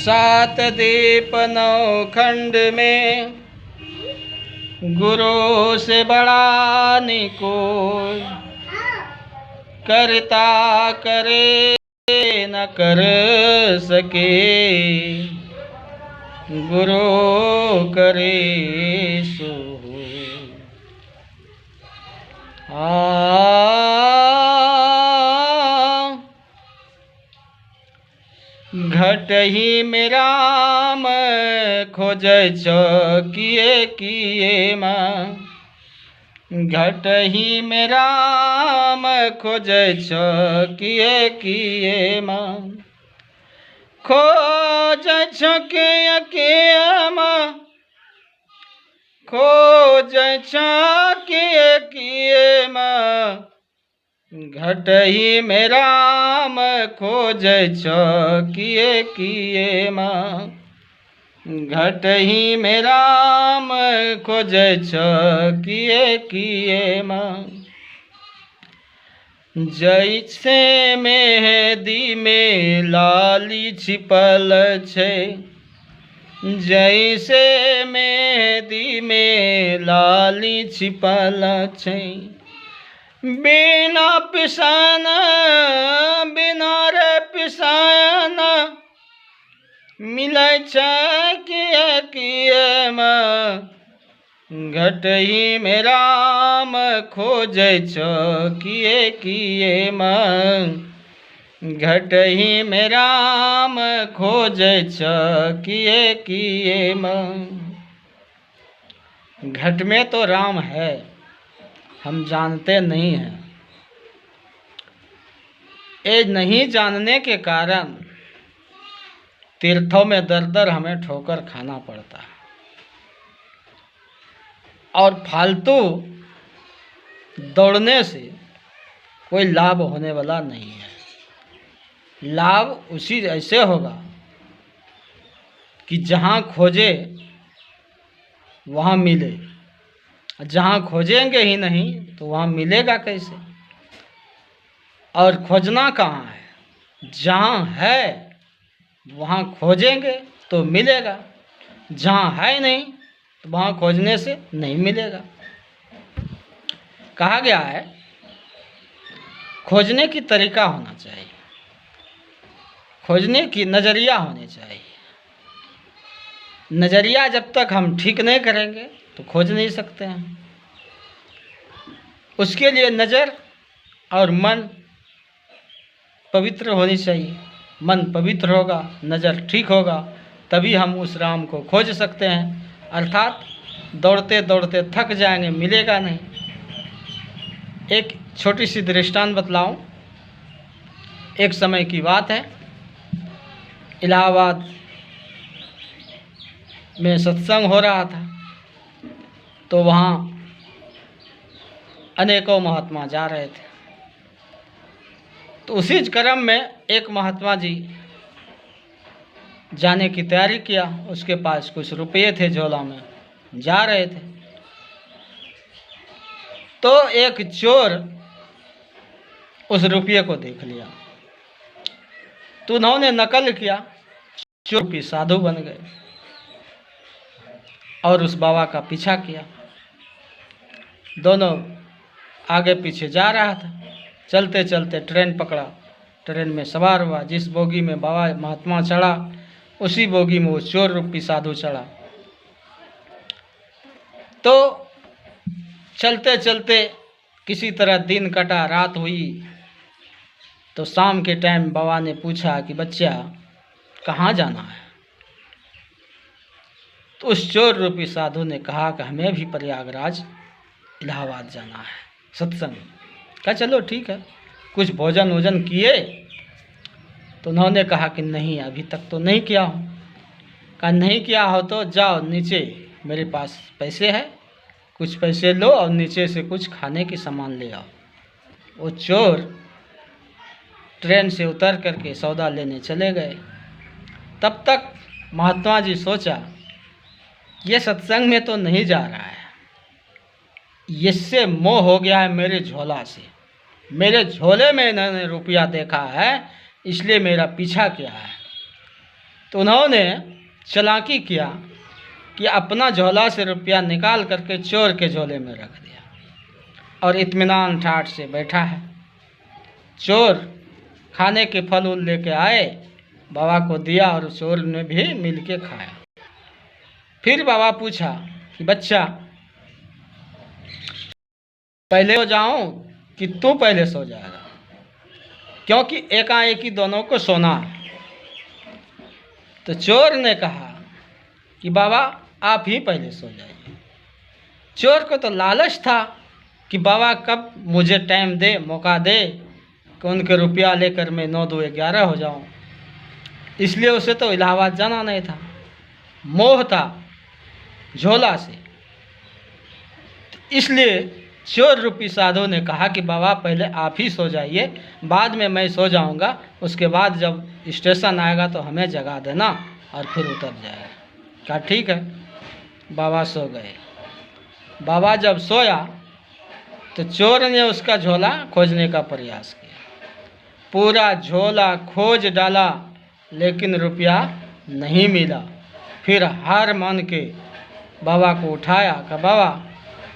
सात दीप नौ खंड में गुरु से बड़ा निकोय, करता करे न कर सके, गुरु करे सो घट ही में राम खोज किए किए माँ, घट ही में राम खोज किए किए माँ, खोज किए किए माँ, खोज किए किए माँ, घट ही में राम खोज किए किए माँ, घट ही में राम खोज किए किए माँ। जैसे मेहंदी में लाली छिपल छे, जैसे मेहंदी में लाली छिपल छे, बिना पिसान बिना रे पिसान मिलै छै किए किए माँ, घट ही में राम खोज किए किए माँ, घट ही में राम खोज किए किए माँ। घट में तो राम है, हम जानते नहीं हैं। ये नहीं जानने के कारण तीर्थों में दर दर हमें ठोकर खाना पड़ता है और फालतू दौड़ने से कोई लाभ होने वाला नहीं है। लाभ उसी ऐसे होगा कि जहाँ खोजे वहाँ मिले, जहाँ खोजेंगे ही नहीं तो वहाँ मिलेगा कैसे। और खोजना कहाँ है, जहाँ है वहाँ खोजेंगे तो मिलेगा, जहाँ है नहीं तो वहाँ खोजने से नहीं मिलेगा। कहा गया है खोजने की तरीका होना चाहिए, खोजने की नज़रिया होनी चाहिए। नज़रिया जब तक हम ठीक नहीं करेंगे तो खोज नहीं सकते हैं। उसके लिए नज़र और मन पवित्र होनी चाहिए। मन पवित्र होगा, नज़र ठीक होगा, तभी हम उस राम को खोज सकते हैं। अर्थात दौड़ते दौड़ते थक जाएंगे, मिलेगा नहीं। एक छोटी सी दृष्टांत बतलाऊं। एक समय की बात है, इलाहाबाद में सत्संग हो रहा था, तो वहाँ अनेकों महात्मा जा रहे थे। तो उसी क्रम में एक महात्मा जी जाने की तैयारी किया। उसके पास कुछ रुपये थे झोला में, जा रहे थे। तो एक चोर उस रुपये को देख लिया, तो उन्होंने नकल किया, चोर भी साधु बन गए और उस बाबा का पीछा किया। दोनों आगे पीछे जा रहा था। चलते चलते ट्रेन पकड़ा, ट्रेन में सवार हुआ। जिस बोगी में बाबा महात्मा चढ़ा, उसी बोगी में वो चोर रूपी साधु चढ़ा। तो चलते चलते किसी तरह दिन कटा, रात हुई। तो शाम के टाइम बाबा ने पूछा कि बच्चा कहाँ जाना है। तो उस चोर रूपी साधु ने कहा कि हमें भी प्रयागराज इलाहाबाद जाना है सत्संग। कहा चलो ठीक है। कुछ भोजन वोजन किए? तो उन्होंने कहा कि नहीं, अभी तक तो नहीं किया हूँ। कहा नहीं किया हो तो जाओ नीचे, मेरे पास पैसे है, कुछ पैसे लो और नीचे से कुछ खाने की सामान ले आओ। वो चोर ट्रेन से उतर करके सौदा लेने चले गए। तब तक महात्मा जी सोचा ये सत्संग में तो नहीं जा रहा है, इससे मोह हो गया है मेरे झोला से, मेरे झोले में इन्होंने रुपया देखा है इसलिए मेरा पीछा किया है। तो उन्होंने चालाकी किया कि अपना झोला से रुपया निकाल करके चोर के झोले में रख दिया और इत्मीनान ठाठ से बैठा है। चोर खाने के फल उल लेके आए, बाबा को दिया और चोर ने भी मिल के खाया। फिर बाबा पूछा कि बच्चा, पहले सो जाऊं कि तू पहले सो जाएगा, क्योंकि एकाएक ही दोनों को सोना है। तो चोर ने कहा कि बाबा आप ही पहले सो जाइए। चोर को तो लालच था कि बाबा कब मुझे टाइम दे, मौका दे कि उनके रुपया लेकर मैं 9 2 11 हो जाऊं। इसलिए उसे तो इलाहाबाद जाना नहीं था, मोह था झोला से। इसलिए चोर रूपी साधु ने कहा कि बाबा पहले आप ही सो जाइए, बाद में मैं सो जाऊंगा, उसके बाद जब स्टेशन आएगा तो हमें जगा देना और फिर उतर जाएगा। कहा ठीक है। बाबा सो गए। बाबा जब सोया तो चोर ने उसका झोला खोजने का प्रयास किया, पूरा झोला खोज डाला लेकिन रुपया नहीं मिला। फिर हार मान के बाबा को उठाया, कहा बाबा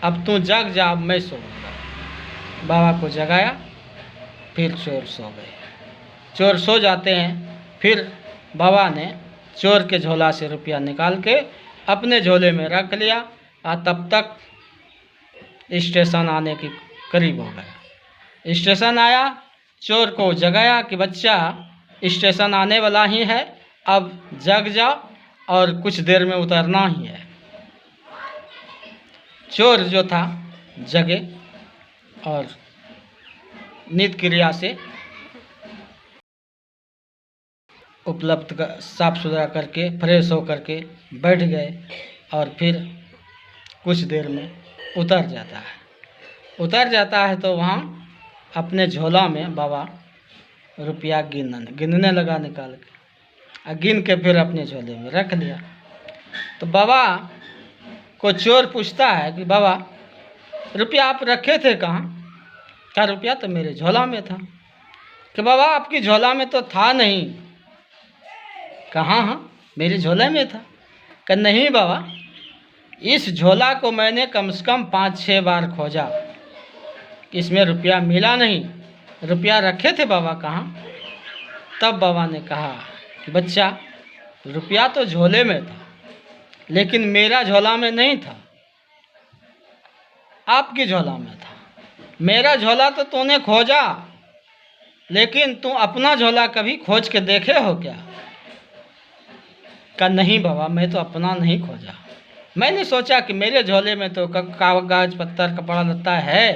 अब तू जग जा, अब मैं सोऊंगा। बाबा को जगाया, फिर चोर सो गए। चोर सो जाते हैं, फिर बाबा ने चोर के झोला से रुपया निकाल के अपने झोले में रख लिया और तब तक स्टेशन आने के करीब हो गया। स्टेशन आया, चोर को जगाया कि बच्चा स्टेशन आने वाला ही है, अब जग जा और कुछ देर में उतरना ही है। चोर जो था जगे और नित्य क्रिया से उपलब्ध साफ सुथरा करके फ्रेश होकर के बैठ गए और फिर कुछ देर में उतर जाता है तो वहाँ अपने झोला में बाबा रुपया गिनने लगा निकाल के, गिन के फिर अपने झोले में रख लिया। तो बाबा को चोर पूछता है कि बाबा रुपया आप रखे थे कहाँ? क्या रुपया तो मेरे झोला में था। कि बाबा आपकी झोला में तो था नहीं। कहाँ? हाँ मेरे झोले में था। कि नहीं बाबा, इस झोला को मैंने कम से कम 5-6 बार खोजा, इसमें रुपया मिला नहीं। रुपया रखे थे बाबा कहाँ? तब बाबा ने कहा कि बच्चा रुपया तो झोले में था लेकिन मेरा झोला में नहीं था, आपकी झोला में था। मेरा झोला तो तूने खोजा, लेकिन तू अपना झोला कभी खोज के देखे हो क्या? कहा नहीं बाबा, मैं तो अपना नहीं खोजा। मैंने सोचा कि मेरे झोले में तो कागज पत्थर कपड़ा लत्ता है,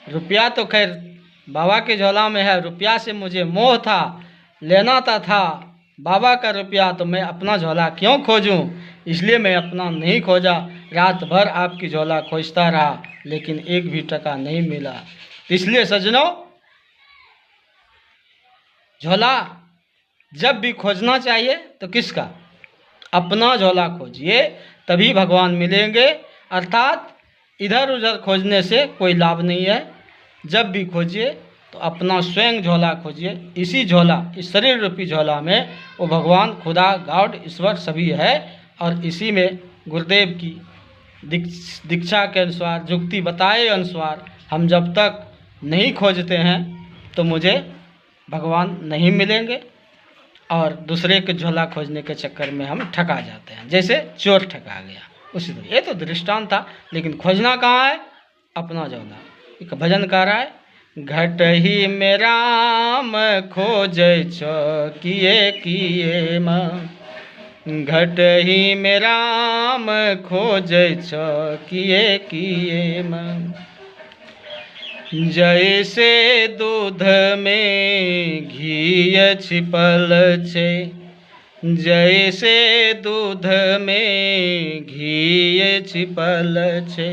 रुपया तो खैर बाबा के झोला में है। रुपया से मुझे मोह था, लेना था बाबा का रुपया, तो मैं अपना झोला क्यों खोजूं? इसलिए मैं अपना नहीं खोजा। रात भर आपकी झोला खोजता रहा लेकिन एक भी टका नहीं मिला। इसलिए सज्जनों, झोला जब भी खोजना चाहिए तो किसका? अपना झोला खोजिए, तभी भगवान मिलेंगे। अर्थात इधर उधर खोजने से कोई लाभ नहीं है। जब भी खोजिए तो अपना स्वयं झोला खोजिए। इसी झोला, इस शरीर रूपी झोला में वो भगवान, खुदा, गॉड, ईश्वर सभी है। और इसी में गुरुदेव की दीक्षा के अनुसार, जुक्ति बताए अनुसार हम जब तक नहीं खोजते हैं तो मुझे भगवान नहीं मिलेंगे और दूसरे के झोला खोजने के चक्कर में हम ठगा जाते हैं, जैसे चोर ठगा गया। उसी तरह ये तो दृष्टांत था, लेकिन खोजना कहाँ है? अपना झोला। एक भजन कर रहा है, घट ही में राम खोजै छो किए किए माँ, घट ही में राम खोजै छो किए किए माँ। जैसे दूध में घी छिपल छे, जैसे दूध में घी छिपल छे,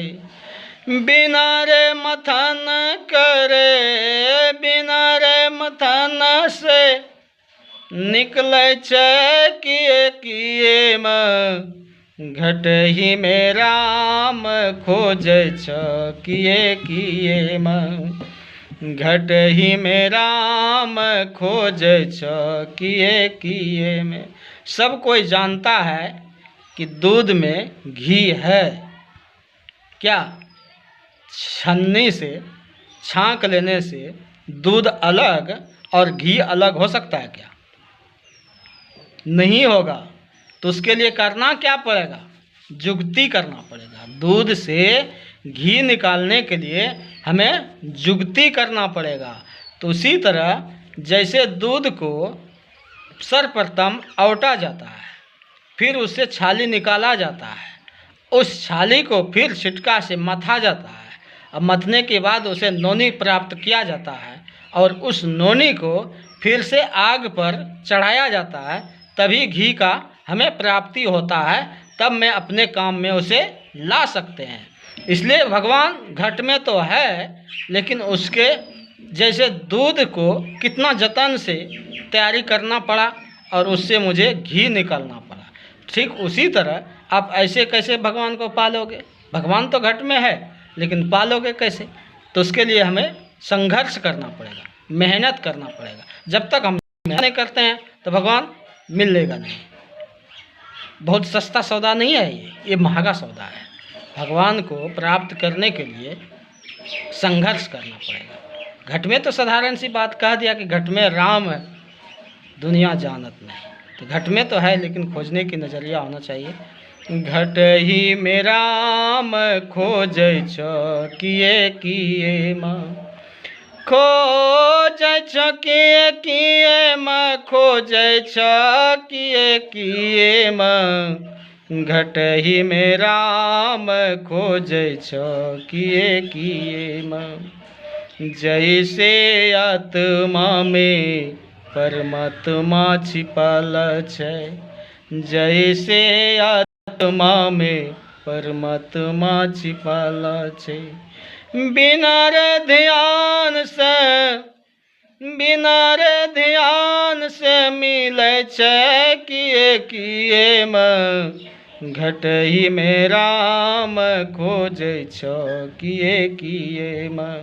बिना रे मथन करे, बिना रे मथन से निकले छे किए किए माँ। घट ही में राम खोजै छो किए किए माँ, घट ही में राम खोजै छो किए किए में। सब कोई जानता है कि दूध में घी है। क्या छन्नी से छांक लेने से दूध अलग और घी अलग हो सकता है क्या? नहीं होगा। तो उसके लिए करना क्या पड़ेगा? जुगती करना पड़ेगा। दूध से घी निकालने के लिए हमें जुगती करना पड़ेगा। तो उसी तरह जैसे दूध को सर्वप्रथम औटा जाता है, फिर उससे छाली निकाला जाता है, उस छाली को फिर छिटका से मथा जाता है, अब मथने के बाद उसे नोनी प्राप्त किया जाता है और उस नोनी को फिर से आग पर चढ़ाया जाता है, तभी घी का हमें प्राप्ति होता है, तब मैं अपने काम में उसे ला सकते हैं। इसलिए भगवान घट में तो है, लेकिन उसके जैसे दूध को कितना जतन से तैयारी करना पड़ा और उससे मुझे घी निकालना पड़ा, ठीक उसी तरह आप ऐसे कैसे भगवान को पालोगे? भगवान तो घट में है, लेकिन पालोगे कैसे? तो उसके लिए हमें संघर्ष करना पड़ेगा, मेहनत करना पड़ेगा। जब तक हम मेहनत नहीं करते हैं तो भगवान मिलेगा नहीं। बहुत सस्ता सौदा नहीं है ये महंगा सौदा है। भगवान को प्राप्त करने के लिए संघर्ष करना पड़ेगा। घट में तो साधारण सी बात कह दिया कि घट में राम है, दुनिया जानत नहीं। तो घट में तो है, लेकिन खोजने की नज़रिया होना चाहिए। घट ही में राम खोजै छ किए किए माँ, खोजै छ किए किए माँ, खोजै छ किए किए माँ, घट ही में राम खोजै छ किए किए माँ। जैसे आत्मा में परमात्मा छिपल छै, जैसे आत्मा में परमात्मा छिपल छै, बिना रे ध्यान से मिलै छै किए किए में, घट ही में राम खोजै छ किए किए में,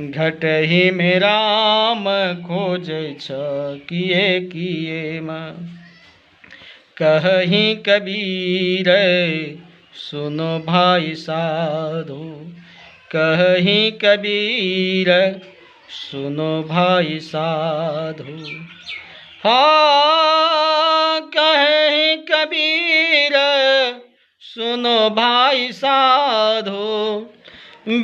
घट ही में राम खोजै छ किए किए माँ। कहीं कबीर सुनो भाई साधु, कहीं कबीर सुनो भाई साधु, हाँ कहीं कबीर सुनो भाई साधु,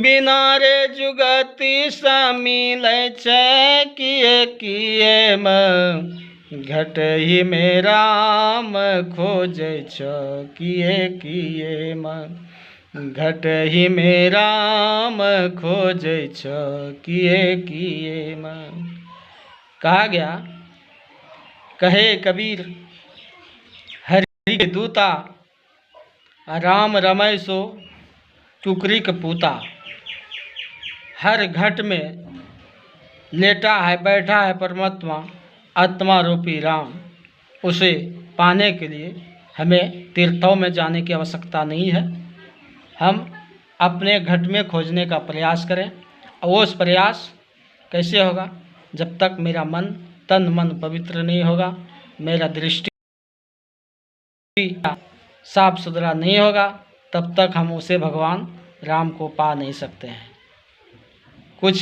बिना रे जुगति सा मिलै छै किए किए में, घट ही में राम खोजै छ किए किए में, घट ही में राम खोजै छ किए किए में। कहा गया, कहे कबीर हरि के दूता, राम रमै सो टुकरी के पूता। हर घट में लेटा है बैठा है परमात्मा, आत्मा रूपी राम। उसे पाने के लिए हमें तीर्थों में जाने की आवश्यकता नहीं है। हम अपने घट में खोजने का प्रयास करें। और वो उस प्रयास कैसे होगा? जब तक मेरा मन तन मन पवित्र नहीं होगा, मेरा दृष्टि साफ सुथरा नहीं होगा, तब तक हम उसे भगवान राम को पा नहीं सकते हैं। कुछ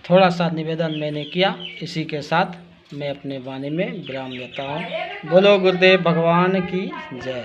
थोड़ा सा निवेदन मैंने किया, इसी के साथ मैं अपने वाणी में विराम देता हूँ। बोलो गुरुदेव भगवान की जय।